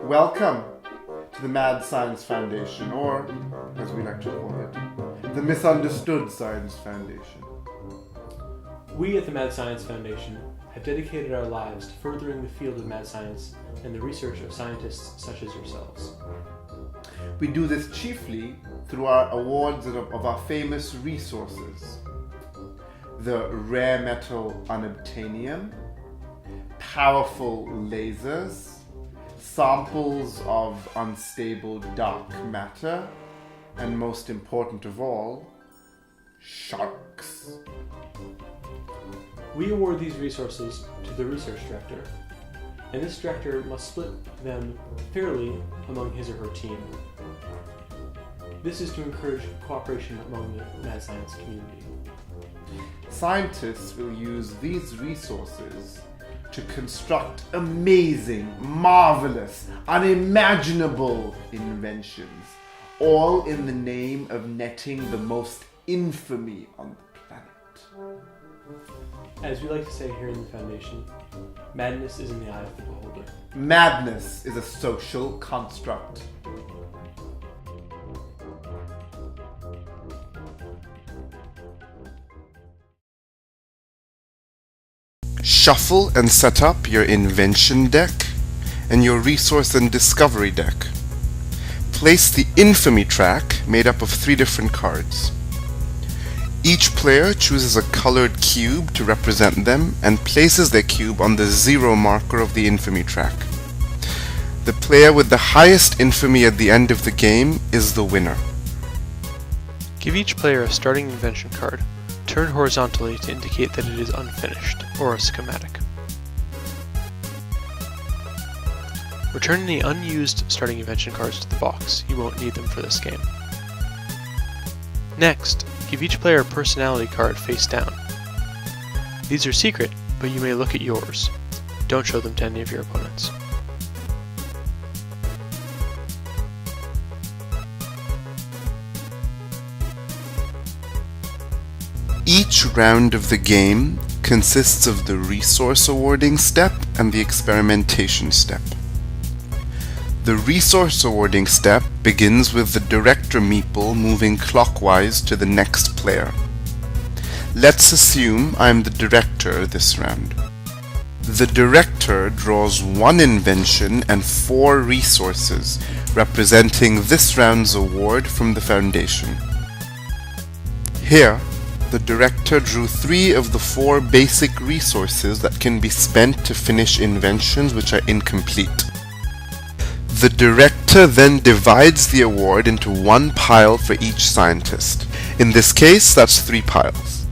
Welcome to the Mad Science Foundation, or, as we like to call it, the Misunderstood Science Foundation. We at the Mad Science Foundation have dedicated our lives to furthering the field of mad science and the research of scientists such as yourselves. We do this chiefly through our awards of our famous resources. The rare metal unobtainium, powerful lasers, samples of unstable dark matter, and most important of all, sharks. We award these resources to the research director, and this director must split them fairly among his or her team. This is to encourage cooperation among the mad science community. Scientists will use these resources to construct amazing, marvelous, unimaginable inventions, all in the name of netting the most infamy on the planet. As we like to say here in the Foundation, madness is in the eye of the beholder. Madness is a social construct. Shuffle and set up your invention deck and your resource and discovery deck. Place the infamy track made up of 3 different cards. Each player chooses a colored cube to represent them and places their cube on the 0 marker of the infamy track. The player with the highest infamy at the end of the game is the winner. Give each player a starting invention card. Turn horizontally to indicate that it is unfinished, or a schematic. Return any unused starting invention cards to the box. You won't need them for this game. Next, give each player a personality card face down. These are secret, but you may look at yours. Don't show them to any of your opponents. Each round of the game consists of the resource awarding step and the experimentation step. The resource awarding step begins with the director meeple moving clockwise to the next player. Let's assume I'm the director this round. The director draws 1 invention and 4 resources, representing this round's award from the Foundation. Here, the director drew 3 of the 4 basic resources that can be spent to finish inventions which are incomplete. The director then divides the award into 1 pile for each scientist. In this case, that's 3 piles.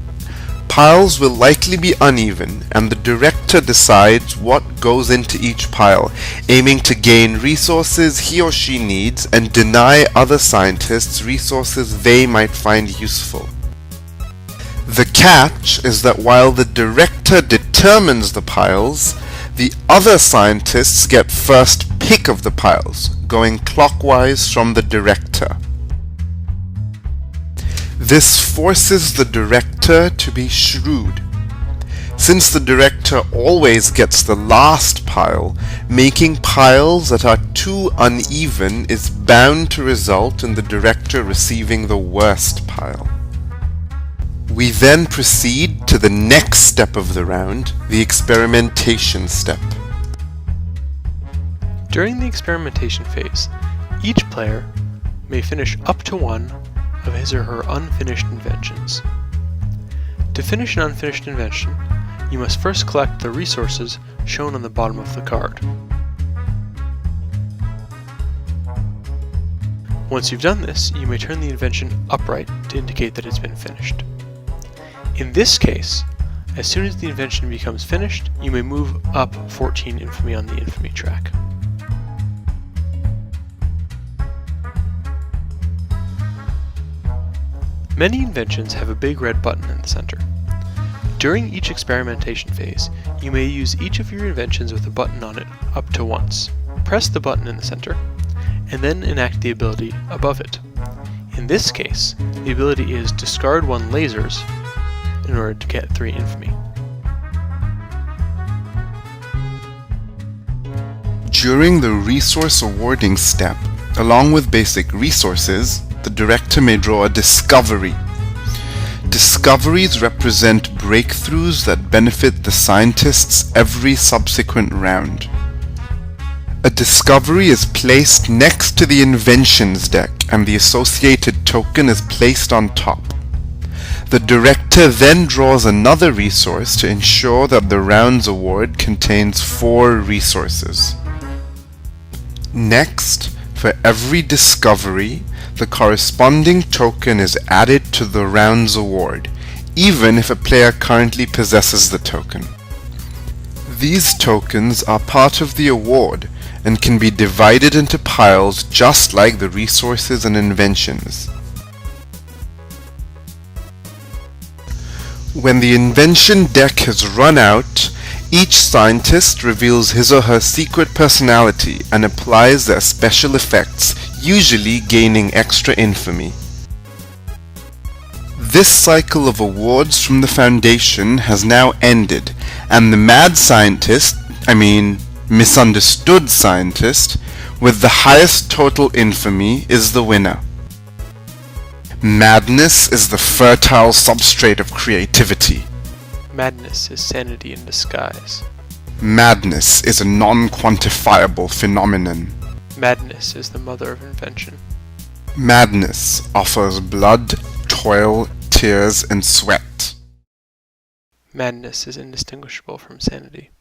Piles will likely be uneven, and the director decides what goes into each pile, aiming to gain resources he or she needs and deny other scientists resources they might find useful. The catch is that while the director determines the piles, the other scientists get first pick of the piles, going clockwise from the director. This forces the director to be shrewd. Since the director always gets the last pile, making piles that are too uneven is bound to result in the director receiving the worst pile. We then proceed to the next step of the round, the experimentation step. During the experimentation phase, each player may finish up to 1 of his or her unfinished inventions. To finish an unfinished invention, you must first collect the resources shown on the bottom of the card. Once you've done this, you may turn the invention upright to indicate that it's been finished. In this case, as soon as the invention becomes finished, you may move up 14 infamy on the infamy track. Many inventions have a big red button in the center. During each experimentation phase, you may use each of your inventions with a button on it up to once. Press the button in the center, and then enact the ability above it. In this case, the ability is discard 1 lasers in order to get 3 infamy. During the resource awarding step, along with basic resources, the director may draw a discovery. Discoveries represent breakthroughs that benefit the scientists every subsequent round. A discovery is placed next to the inventions deck and the associated token is placed on top. The director then draws another resource to ensure that the round's award contains 4 resources. Next, for every discovery, the corresponding token is added to the round's award, even if a player currently possesses the token. These tokens are part of the award and can be divided into piles just like the resources and inventions. When the invention deck has run out, each scientist reveals his or her secret personality and applies their special effects, usually gaining extra infamy. This cycle of awards from the Foundation has now ended, and the mad scientist, misunderstood scientist, with the highest total infamy is the winner. Madness is the fertile substrate of creativity. Madness is sanity in disguise. Madness is a non-quantifiable phenomenon. Madness is the mother of invention. Madness offers blood, toil, tears, and sweat. Madness is indistinguishable from sanity.